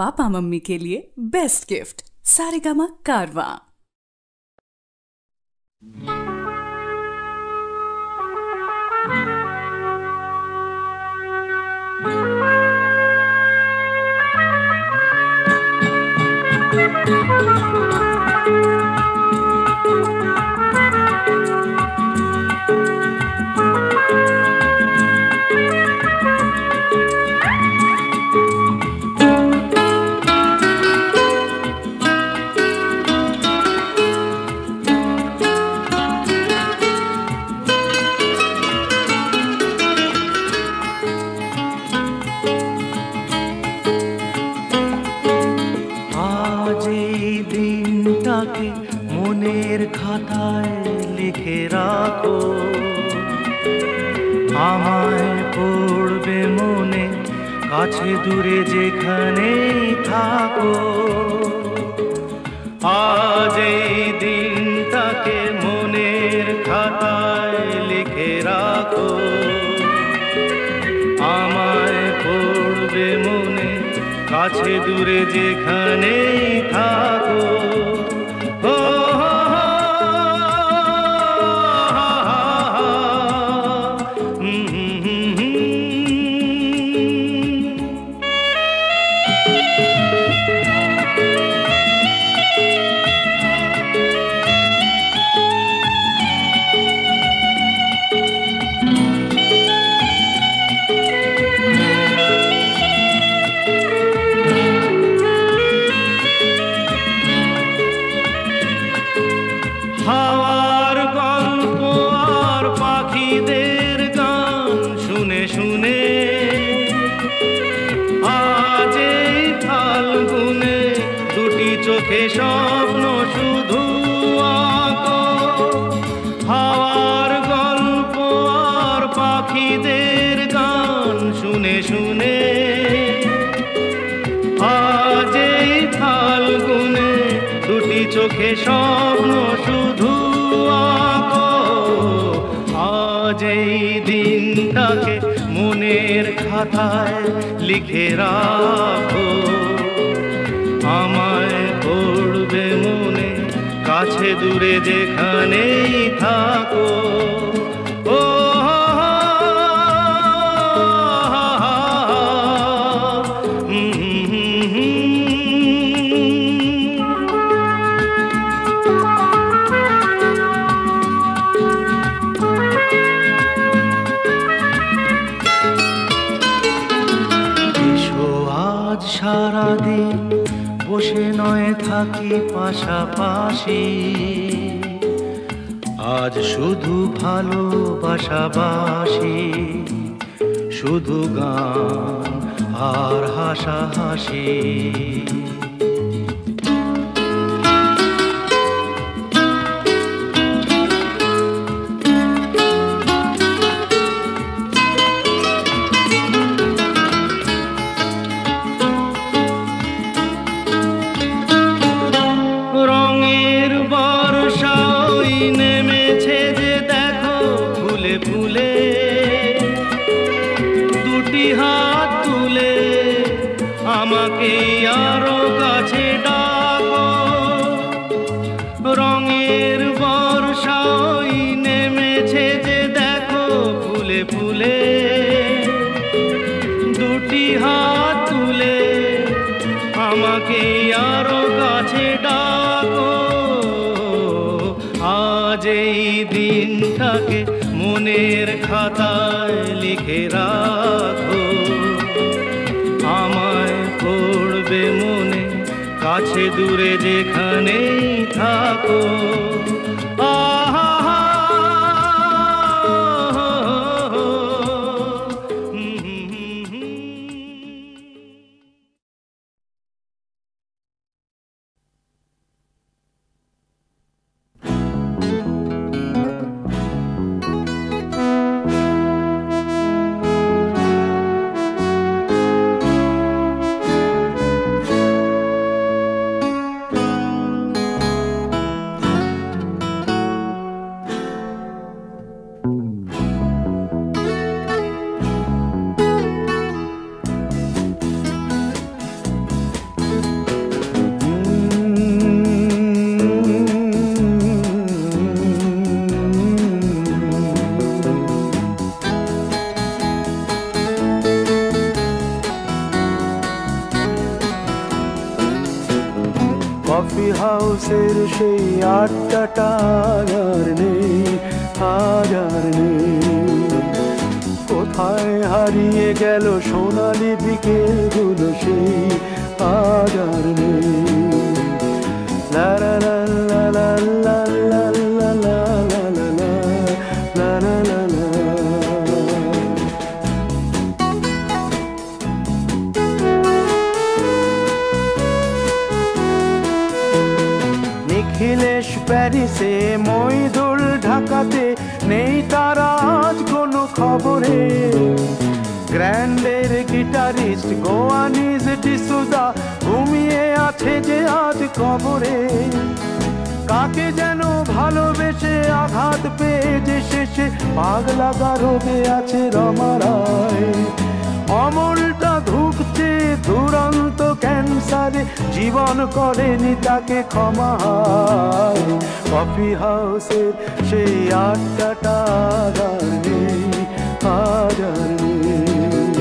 Papa mummy के लिए best gift Saregama कारवां। মনের খাতায় লিখে রাখো, আমায় পড়বে মনে, কাছে দূরে যেখানেই থাকো। আজ এই দিনটাকে মনের খাতায় লিখে রাখো, আমায় পড়বে মনে, কাছে দূরে যেখানেই থাকো। হাওয়ার গল্প আর পাখিদের গান শুনে শুনে আজ এই ফাল্গুনে দুটি চোখে স্বপ্ন শুধু আঁকো। হাওয়ার গল্প আর পাখিদের গান শুনে শুনে আজ এই ফাল্গুনে দুটি চোখে স্বপ্ন শুধু আঁকো। আজ এই দিনটাকে মনের খাতায় লিখে রাখো, আমায় পড়বে মনে, কাছে দূরে যেখানেই থাকো। সারাদিন বসে নয় থাকি পাশাপাশি, আজ শুধু ভালোবাসাবাসি, শুধু গান আর হাসাহাসি। নেমেছে যে দেখো ফুলে ফুলে, দুটি হাত তুলে আমাকে আরো কাছে ডাকো। রঙের বর্ষা ওই নেমেছে যে দেখো ফুলে ফুলে, দুটি হাত তুলে আমাকে আরো কাছে ডাকো। আজ এই দিনটাকে মনের খাতায় লিখে রাখো, আমায় পড়বে মনে, কাছে দূরে যেখানেই থাকো। কফি হাউসের সেই আড্ডাটা আর নেই, আজ আর নেই। কোথায় হারিয়ে গেল সোনালি বিকেলগুলো সেই আজ আর নেই। লা লা লা লা লা লা লা লা লা লা লা লা লা লা। নিখিলেশ প্যারিসে, মইদুল ঢাকাতে, নেই তারা আজ কোনো খবরে। গ্র্যান্ডের গিটারিস্ট গোয়ানিজ ডিসুজা ঘুমিয়ে আছে যে আজ কবরে। কাকে যেন ভালোবেসে আঘাত পেয়ে যে শেষে পাগলা রোগে আছে রমা রায়। অমলটা ধুকছে দুরন্ত ক্যান্সারে, জীবন করেনি তাকে ক্ষমা। কফি হাউসের সেই আড্ডাটা আর নেই, আজ আর নেই।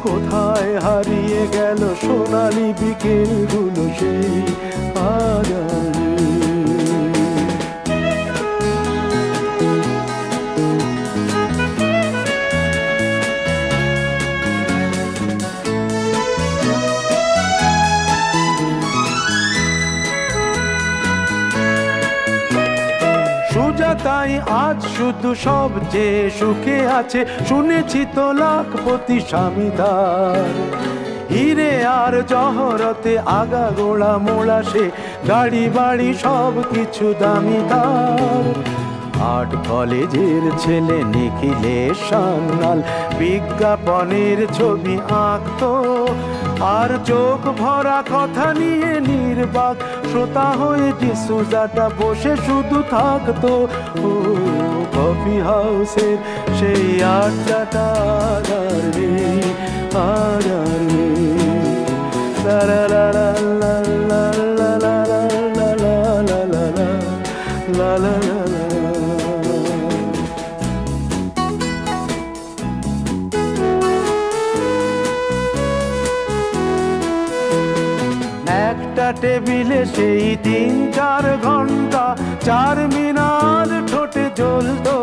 কোথায় হারিয়ে গেল সোনালি বিকেলগুলো সেই আজ আর নেই। তাই আজ শুধু সবচেয়ে সুখে আছে, শুনেছি তো লাখপতি স্বামীদার। হিরে আর জহরতে আগা গোড়া মোড়া সে, গাড়ি বাড়ি সব কিছু দামি তার। আর্ট কলেজের ছেলে নিখিলেশ সান্যাল বিজ্ঞাপনের ছবি আঁকতো, আর চোখ ভরা কথা নিয়ে নির্বাক শ্রোতা হয়ে ডিসুজাটা বসে শুধু থাকতো। ও কফি হাউসের সেই আড্ডাটা আর নেই, আর নেই। লা লা লা লা লা লা লা লা লা লা লা লা লা। একটা টেবিলে সেই 3-4 ঘন্টা চার মিনার ঠোঁটে জ্বলতো।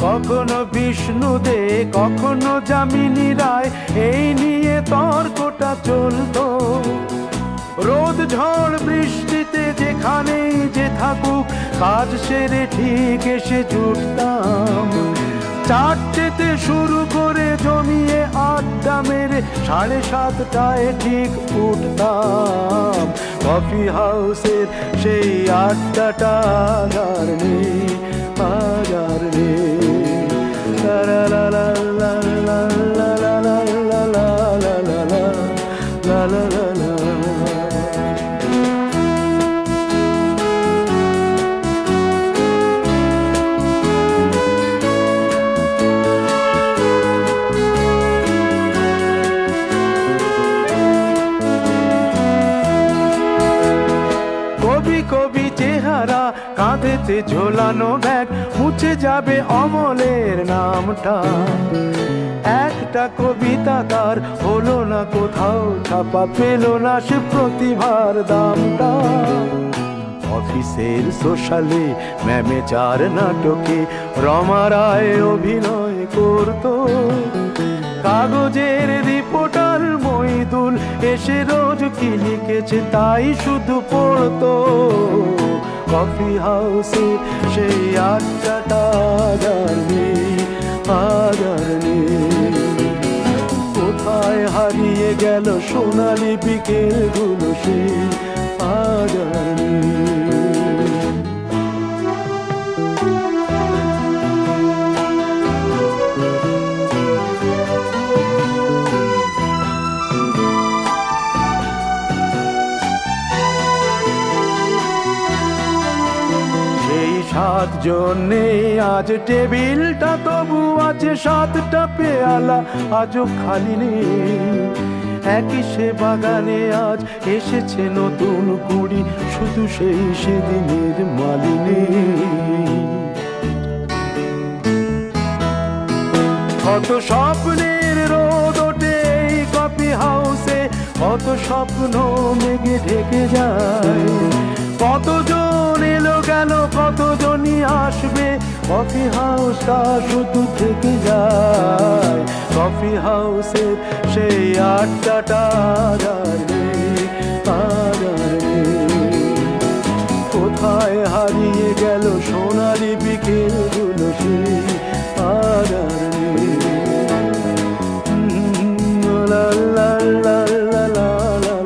কখনো বিষ্ণু দে, কখনো যামিনী রায়, এই নিয়ে তর্কটা চলতো। রোদ ঝড় বৃষ্টিতে যেখানেই যে থাকুক, কাজ সেরে ঠিক এসে জুটতাম। 4টেতে শুরু করে জমিয়ে আড্ডা মেরে 7:30টায় ঠিক উঠতাম। কফি হাউসের সেই আড্ডাটা আর নেই, আজ আর নেই। লা লা লা লা লা লা লা লা লা লা লা লা লা লা লা। কবি চেহারা, কাঁধেতে ঝোলানো ব্যাগ, মুছে যাবে অমলের নামটা। একটা কবিতা তার হলো না কোথাও ছাপা, পেল না সে প্রতিভার দামটা। অফিসের সোশ্যালে, ম্যামে 4 নাটকে রমা রায় অভিনয় করত। কাগজের রিপোর্টার মইদুল এসে রোজ কি লিখেছে তাই শুধু পড়তো। কফি হাউসে সেই আড্ডাটা আর নেই, আজ আর নেই। কোথায় হারিয়ে গেল সোনালি বিকেলগুলো সেই আজ আর নেই। জন্যে আজ টেবিলটা তবু আছে, 7টা পেয়ালা আজও খালি নেই। একই সে বাগানে আজ এসেছে নতুন কুড়ি, শুধু সেই সেদিনের মালিনী। কত স্বপ্নের রোদ ওঠে এই কফি হাউসে, কত স্বপ্ন মেঘে ঢেকে যায়, কতজন এলো গেল কতজনই আসবে, কফি হাউসটা শুধু থেকে যায়। কফি হাউসের সেই আড্ডাটা আর নেই, আর নেই। কোথায় হারিয়ে গেল সোনালি বিকেলগুলো সেই আর নেই। লা লা লা লা লা লা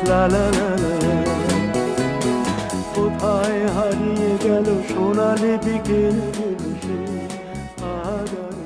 লা লা লা লা। কোথায় হারিয়ে গেল সোনালি বিকেলগুলো সেই আর নেই।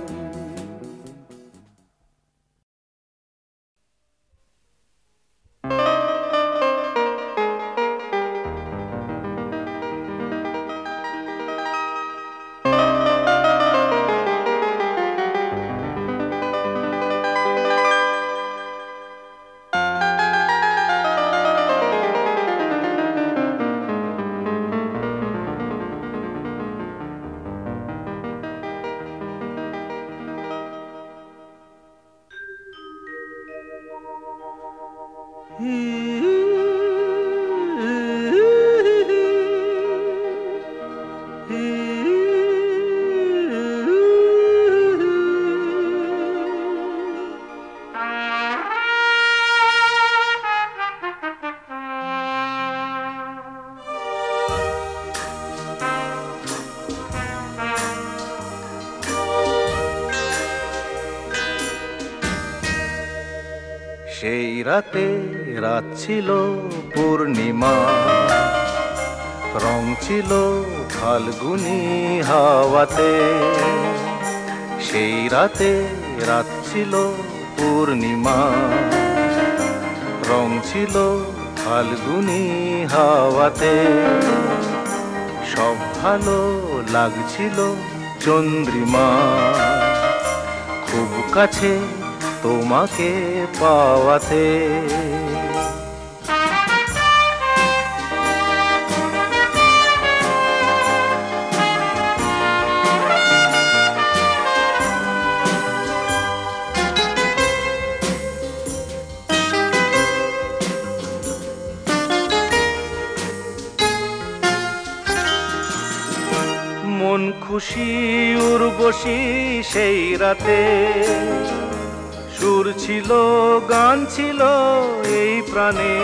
সেই রাতে রাত ছিল পূর্ণিমা, রং ছিল ফাল্গুনি হাওয়াতে। সেই রাতে রাত ছিল পূর্ণিমা, রং ছিল ফাল্গুনি হাওয়াতে। সব ভালো লাগছিল চন্দ্রিমা, খুব কাছে তোমাকে পাওয়াতে। মন খুশি উর্বশী সেই রাতে, সুর ছিল গান ছিল এই প্রাণে।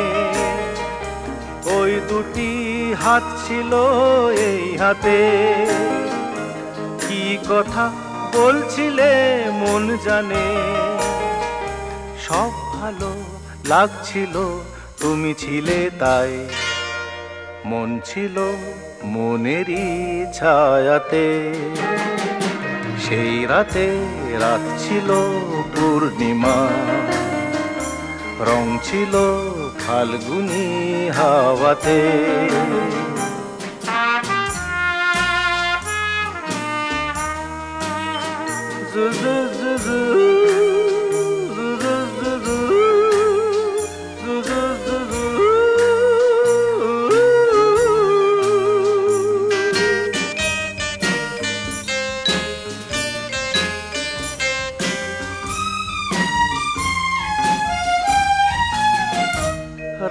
ওই দুটি হাত ছিল এই হাতে, কি কথা বলছিলে মন জানে। সব ভালো লাগছিল তুমি ছিলে তাই, মন ছিল মনেরই ছায়াতে। সেই রাতে রাত ছিল পূর্ণিমা, রং ছিল ফাল্গুনি হাওয়াতে।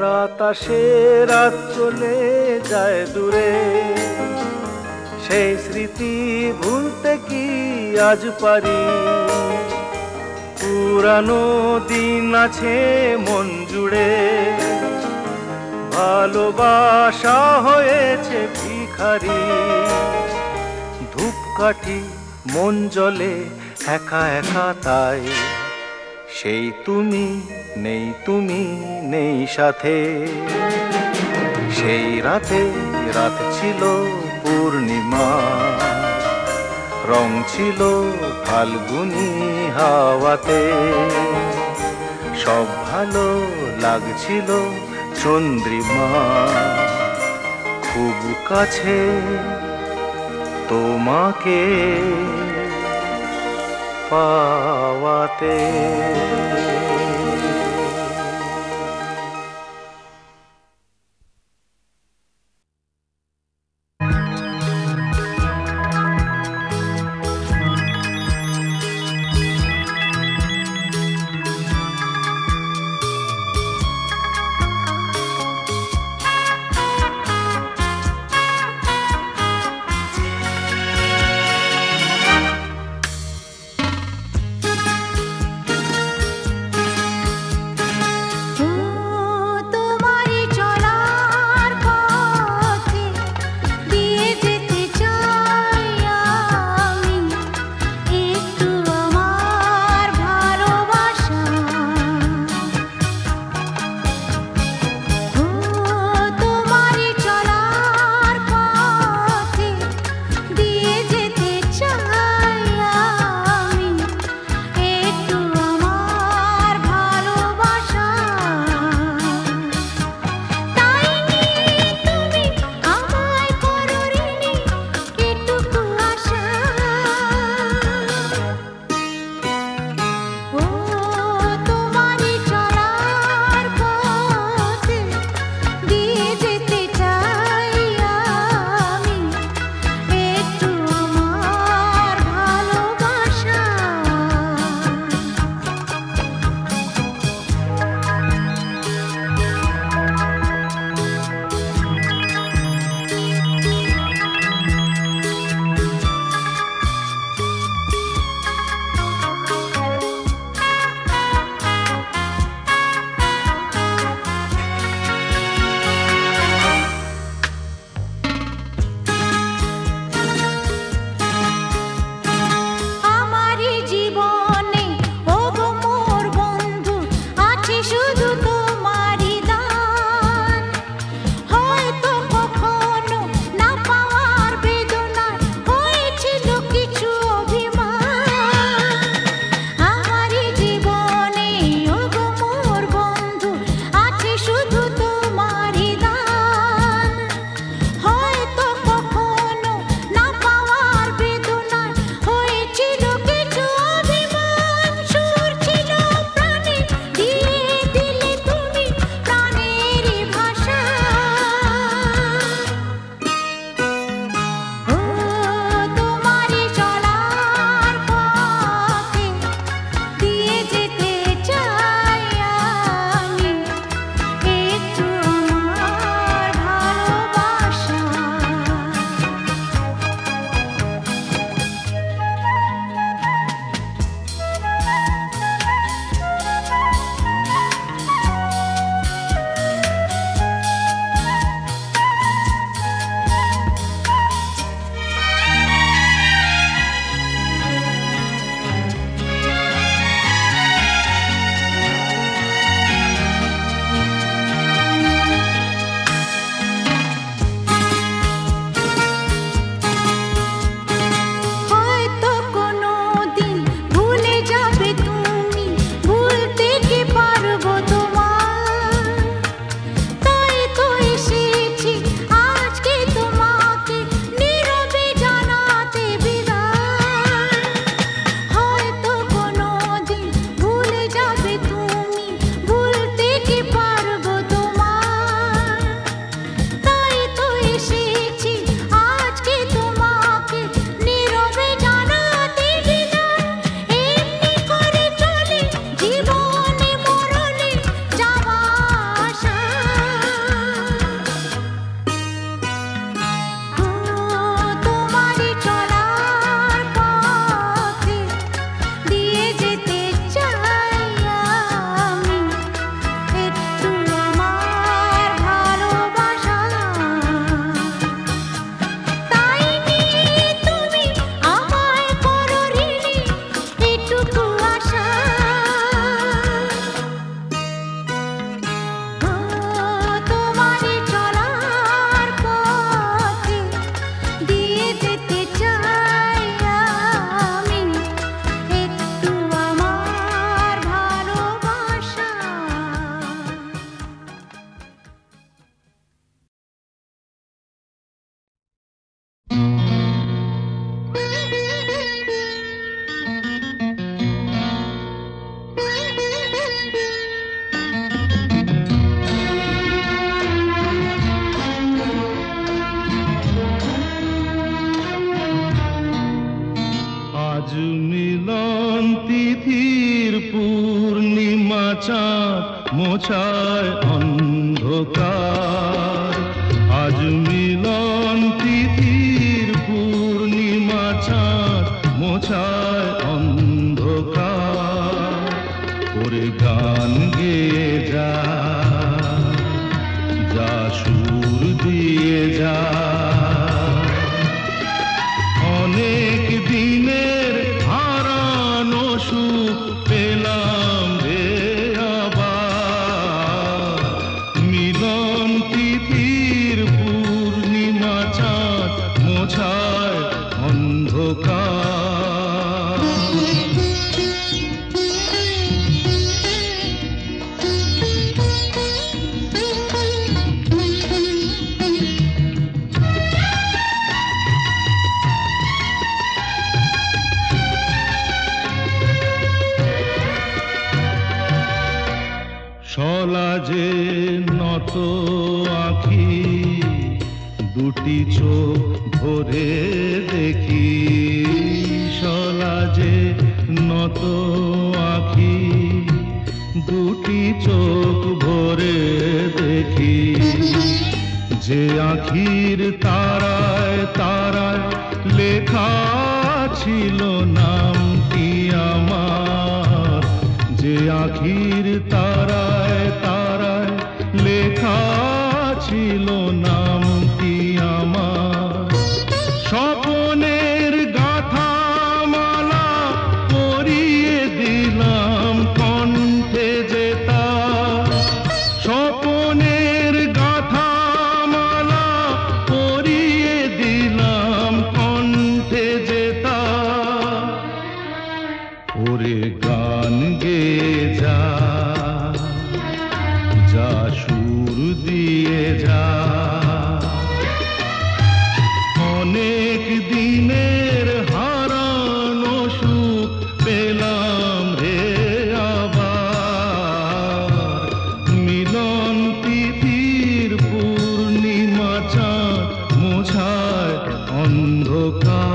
রাত আসে রাত চলে যায় দূরে, সেই স্মৃতি ভুলতে কি আজ পারি। পুরানো দিন আছে মন জুড়ে, ভালোবাসা হয়েছে ভিখারি। ধূপকাঠি মন জ্বলে একা একা তাই, সেই তুমি নেই সাথে। সেই রাতে রাত ছিল পূর্ণিমা, রং ছিল ফাল্গুনি হাওয়াতে। সব ভালো লাগছিল চন্দ্রিমা, খুব কাছে তোমাকে পাওয়াতে। মোছায় অন্ধকার। আজ মিলন তিথির পূর্ণিমা চাঁদ মোছায় অন্ধকার। ওরে গান গেয়ে যা, যা সুর দিয়ে যা, অনেক দিনের হারানো সুখ পেলাম রে আবার। মিলন তিথির পূর্ণিমা চাঁদ মোছায় অন্ধকার। সলাজে নত আঁখি, দুটি চোখ ভরে দেখি। সলাজে নত আঁখি, দুটি চোখ ভরে দেখি। যে আঁখির তারায় তারায় লেখা ছিল নামটি আমার। যে আঁখির তারায় তারায় লেখা ছিল নামটি আমার। স্বপনের গাথা মালা পরিয়ে দিলাম কণ্ঠে যেতা। স্বপনের গাথা মালা পরিয়ে দিলাম কণ্ঠে যেতা। ওরে গান গেয়ে যা, যা সুর দিয়ে যা, অনেক দিনের হারানো সুখ পেলাম রে আবার। মিলন তিথির পূর্ণিমা চাঁদ মোছায় অন্ধকার।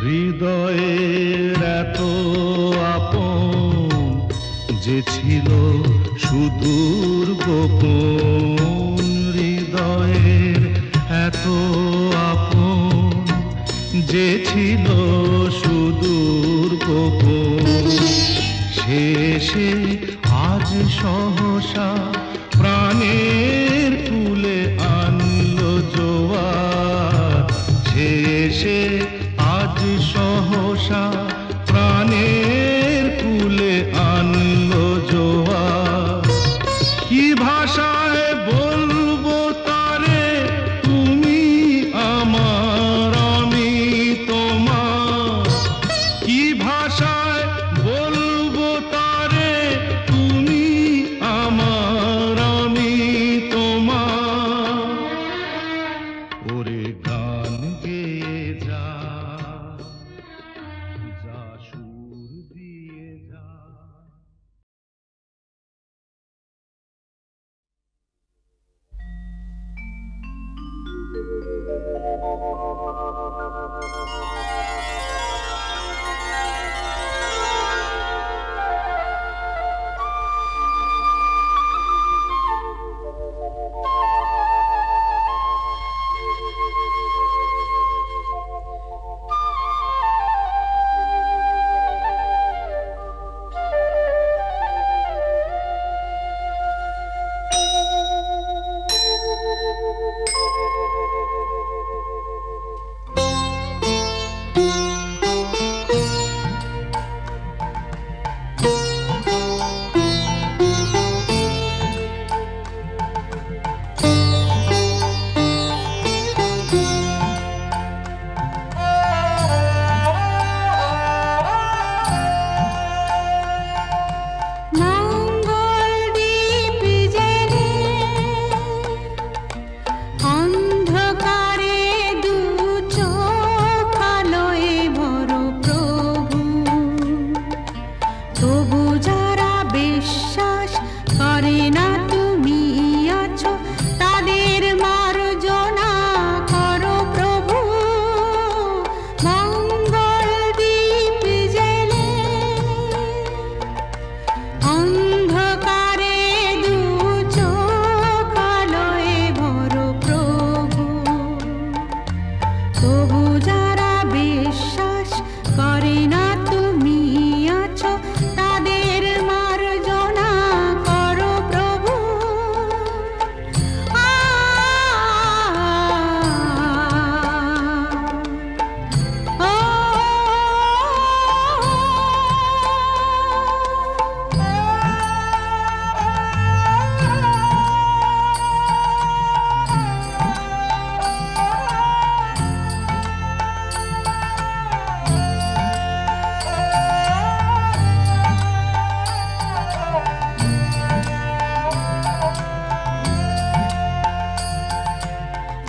হৃদয়ের এত আপন যে ছিল সুদূর গোপন। হৃদয়ের এত আপন যে ছিল সুদূর গোপন। শেষে আজ সহসা প্রাণের কুলে আনলো জোয়ার। শেষে আজ সহসা প্রাণের কুলে আনলো জোয়ার। কি ভাষায় বলবো তারে তুমি আমার আমি তোমার। কি ভাষায় বলবো তারে তুমি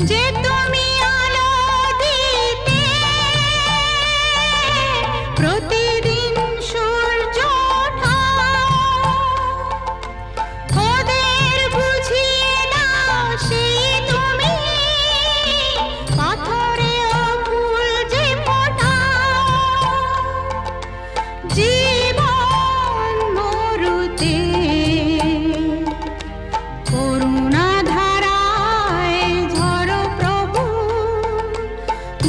যে তুমি আলো দিতে প্রতিদিন সূর্য ওঠা, ওদের বুঝিয়ে দাও সেই তুমি পাথরেও ফুল যে ফোটাও। জীবন মরুতে করুণা ধারায় ঝরো প্রভু,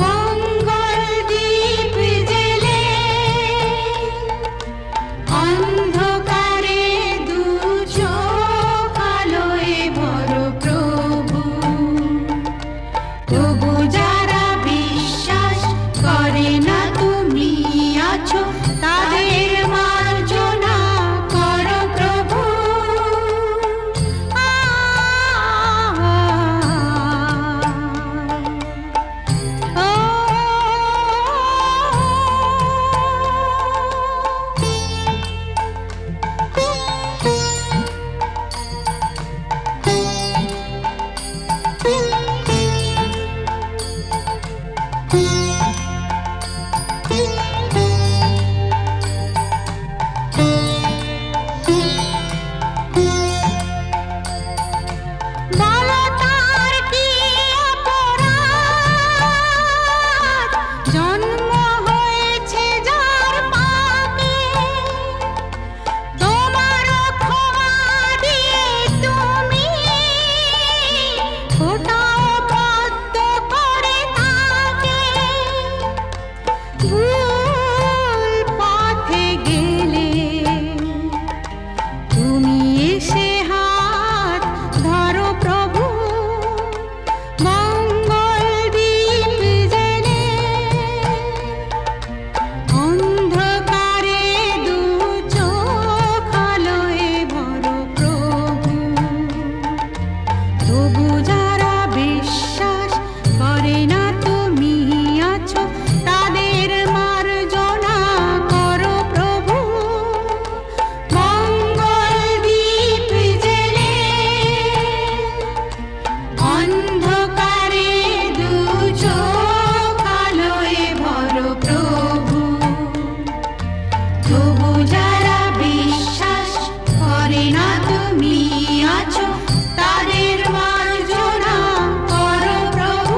মঙ্গল দীপ জেলে অন্ধকারে দু চোখ আলোয় ভরো প্রভু। তবু যারা বিশ্বাস করে না তুমি আছো, তাদের মার্জনা করো প্রভু। বলো তার কি অপরাধ, জন্ম হয়েছে যার পাপে, তোমার ক্ষমা দিয়ে তুমি ফোটাও পদ্ম করে তাকে। ভুল পথে গেলে তুমি এসে হাত ধরো প্রভু, মঙ্গল দীপ জেলে অন্ধকারে দু চোখ আলোয় ভরো প্রভু। তবু যারা বিশ্বাস করে না তুমি আছো, তাদের মার্জনা করো প্রভু। মঙ্গল দীপ জেলে অন্ধকারে দু চোখ আলোয় ভরো প্রভু। তবু যারা বিশ্বাস করে না তুমি আছো, তাদের মার্জনা করো প্রভু।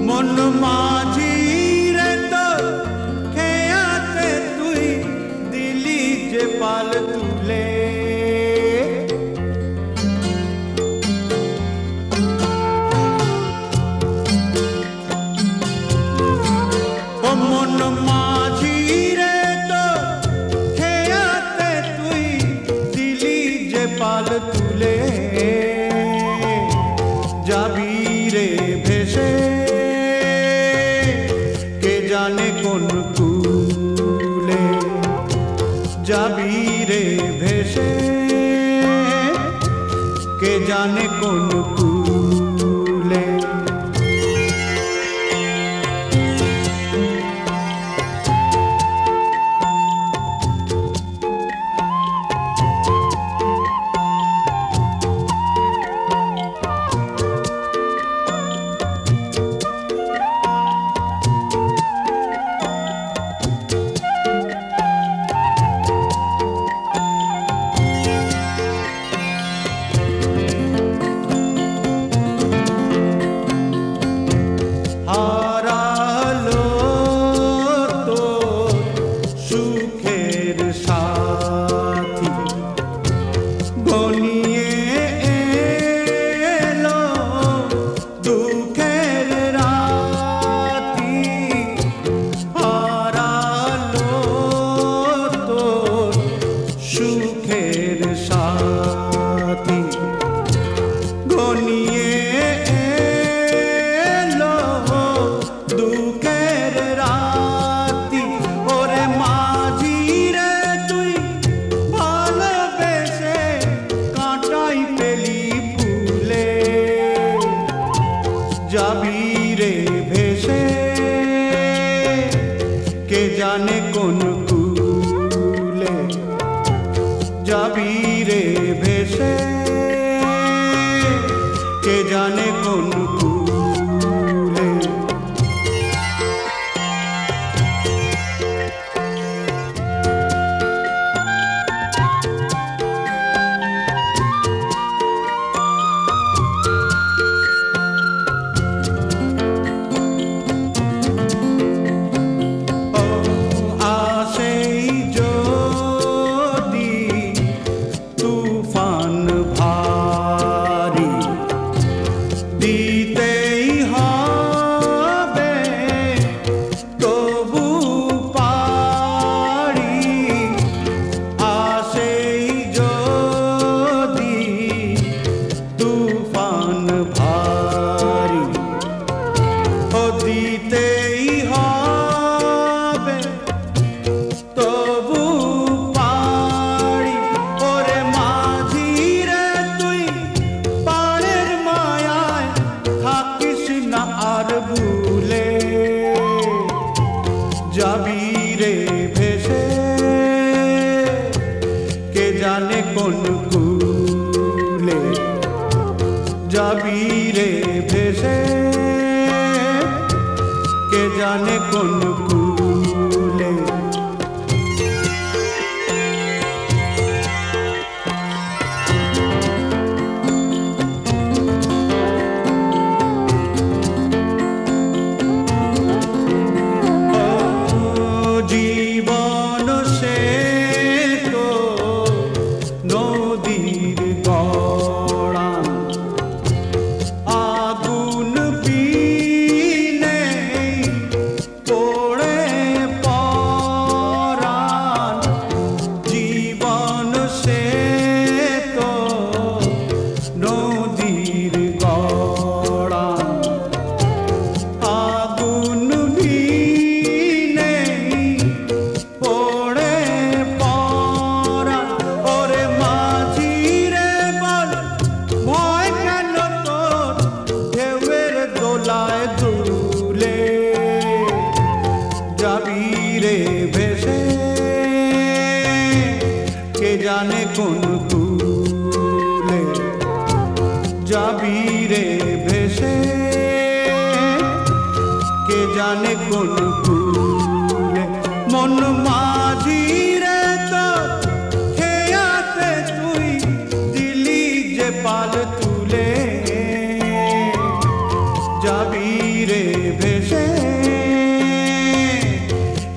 মন মাঝি রে তোর খেয়াতে তুই দিলি যে পাল তুলে, ও মন মাঝি রে তোর খেয়াতে তুই দিলি যে পাল তুলে, যাবি রে ভেসে কে জানে কোন কুলে, যাবি রে ভেসে কে জানে কোন কুলে। জানে কোন কুলে যাবি রে ভেসে, কে জানে কোন কুলে। যাবি রে ভেসে, কে জানে কোন কুলে। জীবন সে তো নদীর গড়া, আগুন বিনে পড়ে পরাণ। জীবন সে তো নদীর গড়া, আগুন বিনে পড়ে পরাণ। ওরে মাঝি রে বল ভয় কেন তোর, ঢেউয়ের দোলায় দুলে যাবি রে ভেসে, কে জানে কোন কুলে। যাবি রে ভেসে, কে জানে কোন কুলে। মন মাঝি রে তো খেয়াতে তুই দিলি যে পাল তুলে, যাবি রে ভেসে,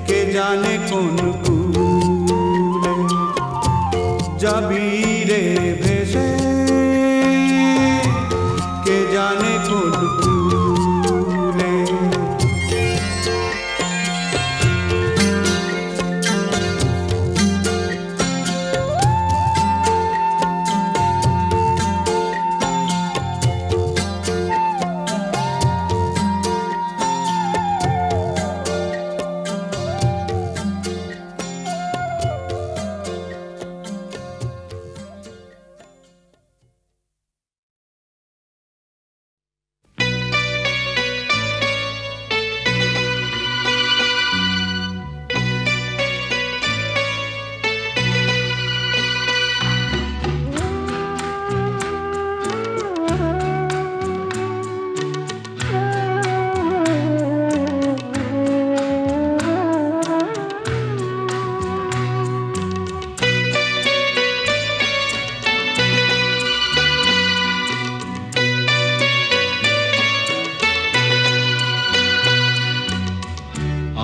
কে জানে কোন কুলে। যাবি রে ভেসে, কে জানে কোন কুলে।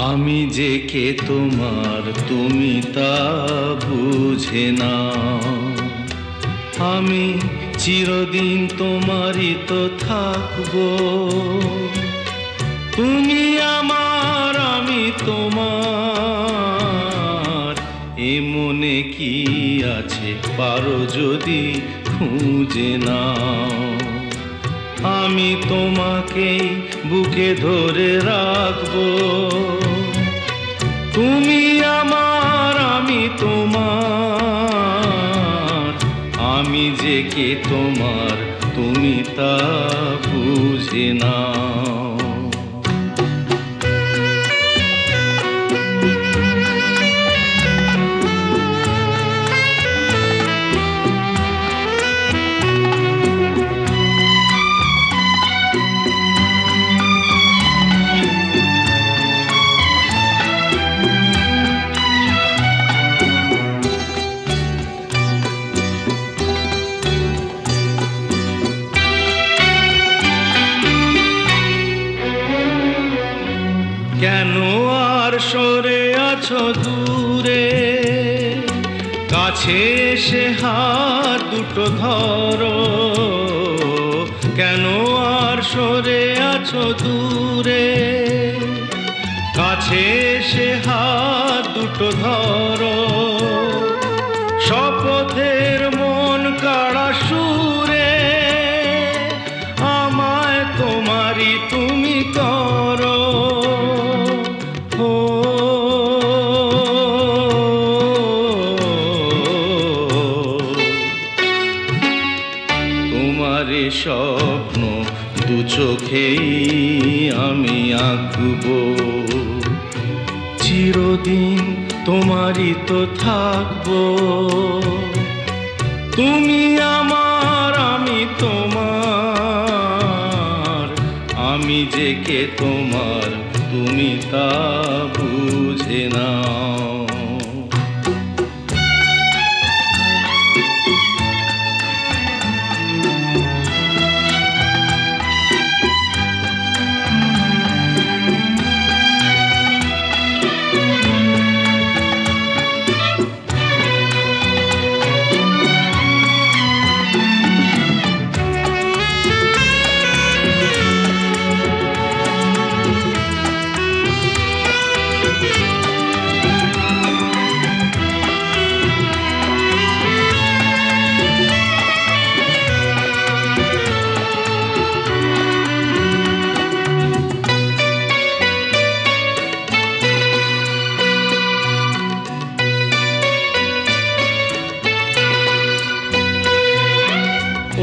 আমি যে কে তোমার তুমি তা বুঝে না, আমি চিরদিন তোমারই তো থাকবো। তুমি আমার আমি তোমার, এ মনে কি আছে পারো যদি খুঁজে নাও। আমি তোমাকে বুকে ধরে রাখবো, তুমি আমার আমি তোমার। আমি যে কে তোমার তুমি তা বুঝে নাও। কেন আর সরে আছো দূরে, কাছে এসে হাত দুটো ধরো। কেন আর সরে আছো দূরে, কাছে এসে হাত দুটো ধরো। শপথের মন কাড়া সুরে আমায় তোমারই তুমি করো। ও তোমারই স্বপ্ন দু চোখেই আমি আঁকবো, চিরদিন তোমারই তো থাকবো। তুমি আমার আমি তোমার, আমি যে কে তোমার তুমি তা বুঝে নাও।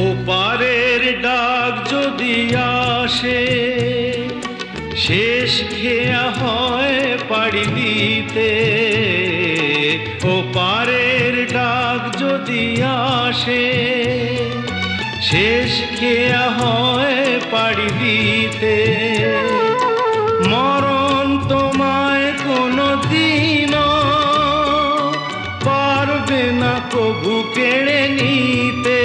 ওপারের ডাক যদি আসে, শেষ খেয়া হয় পাড়ি দিতে। ওপারের ডাক যদি আসে, শেষ খেয়া হয় পাড়ি দিতে। মরণ তোমায় কোনো দিনও পারবে না কবু কেড়ে নিতে।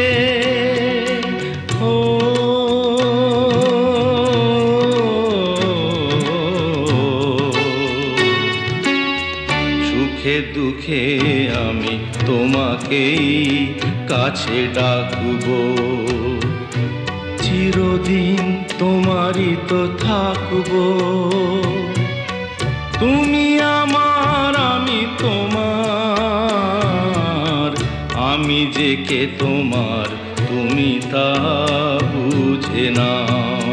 সুখে দুঃখে আমি তোমাকেই কাছে ডাকবো, চিরদিন তোমারই তো থাকবো। তুমি আমার আমি তোমার, আমি যে কে তোমার তুমি তা বুঝে নাও।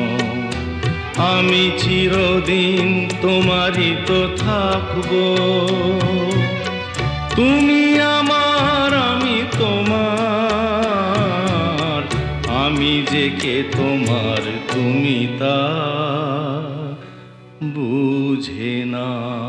আমি চিরদিন তোমারই তো থাকবো। তুমি আমার আমি তোমার, আমি যে কে তোমার তুমি তা বুঝে নাও।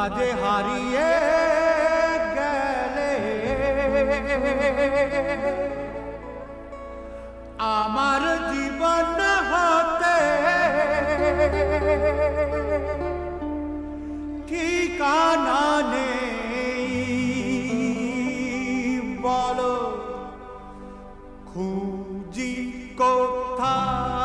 যে হারিয়ে গেলে আমার জীবন হতে ঠিকানা নেই বলো খুঁজি কোথায়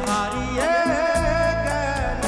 হারিয়ে গেলে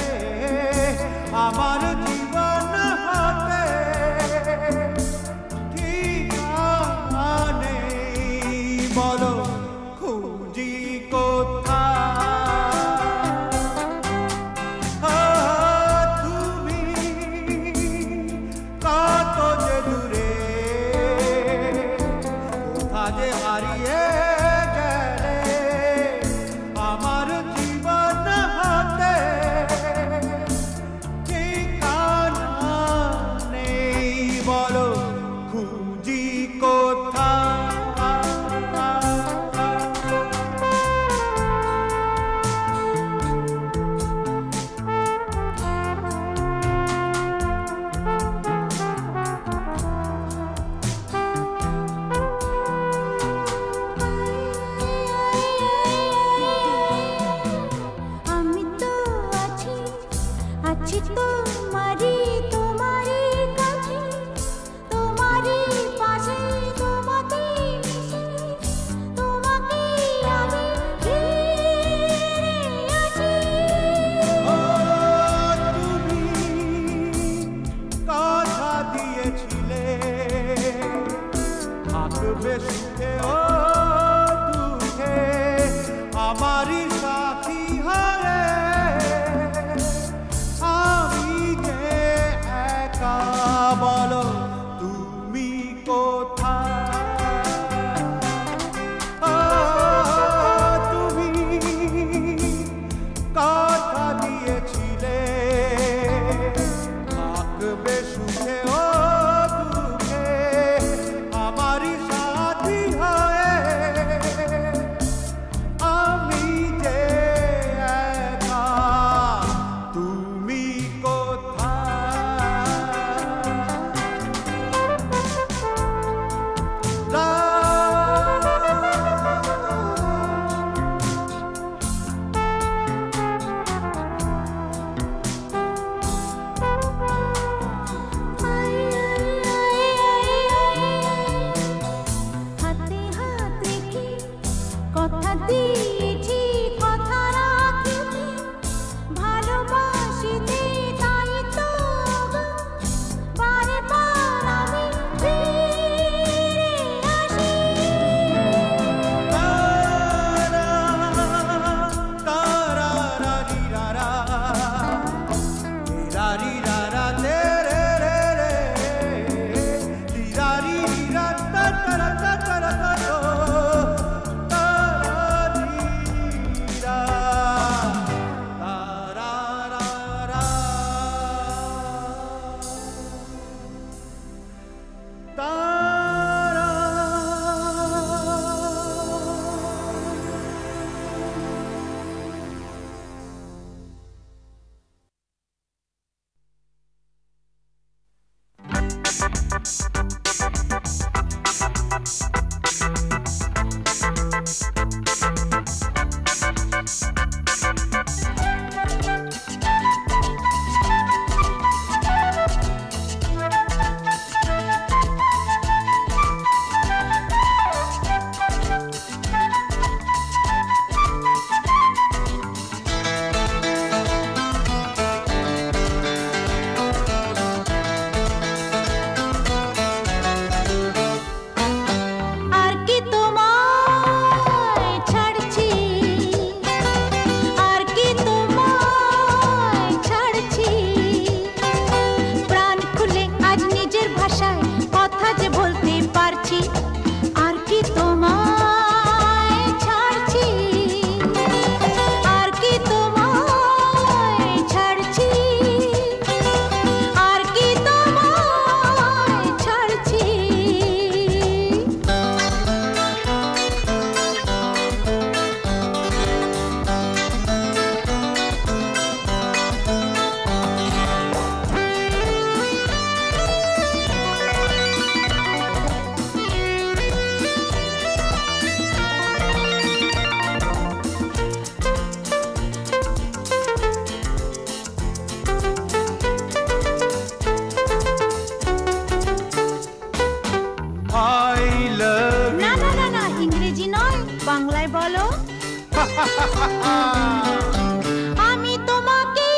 আমি তোমাকে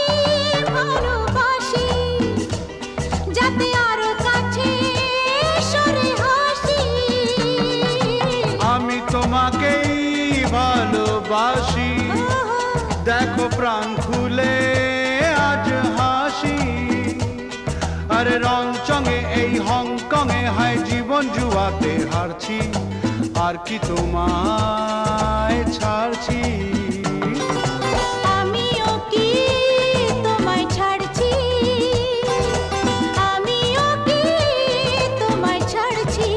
ভালোবাসি যাতে আরো কাছে সরে হাসি আমি তোমাকেই ভালোবাসি দেখো প্রাণ খুলে আজ হাসি আরে রংচঙে এই হংকংয়ে হায় জীবন জুয়াতে হারছি আর কি তোমায় ছাড়ছি আমিও কি তোমায় ছাড়ছি আমিও কি তোমায় ছাড়ছি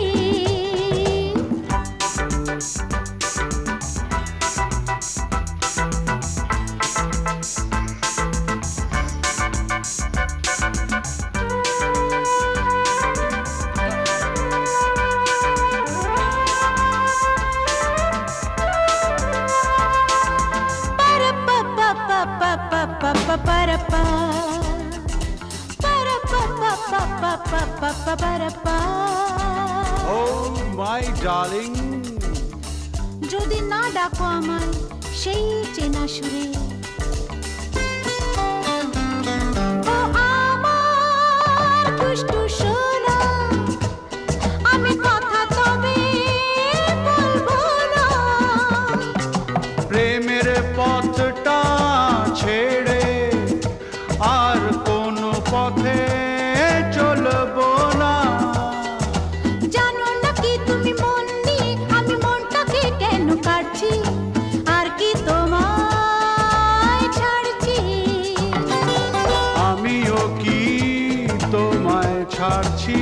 Oh my darling যদি না ডাকো আমায় সেই চেনা সুরে ও আমার দুষ্টু সোনা আমি কথা তবে বলবো না প্রেমের পথটা ছেড়ে আর কোনো পথে চলবো না জানো না কি তুমি মন নিয়ে আমি মনটাকে কেন কাটছি আর কি তোমায় ছাড়ছি আমিও কি তোমায় ছাড়ছি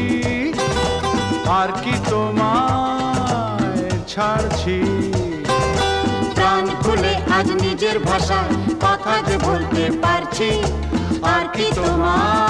আর কি তোমায় ছাড়ছি প্রাণ খুলে আজ নিজের ভাষায় কথা যে বলতে পারছি আর কি তোমায়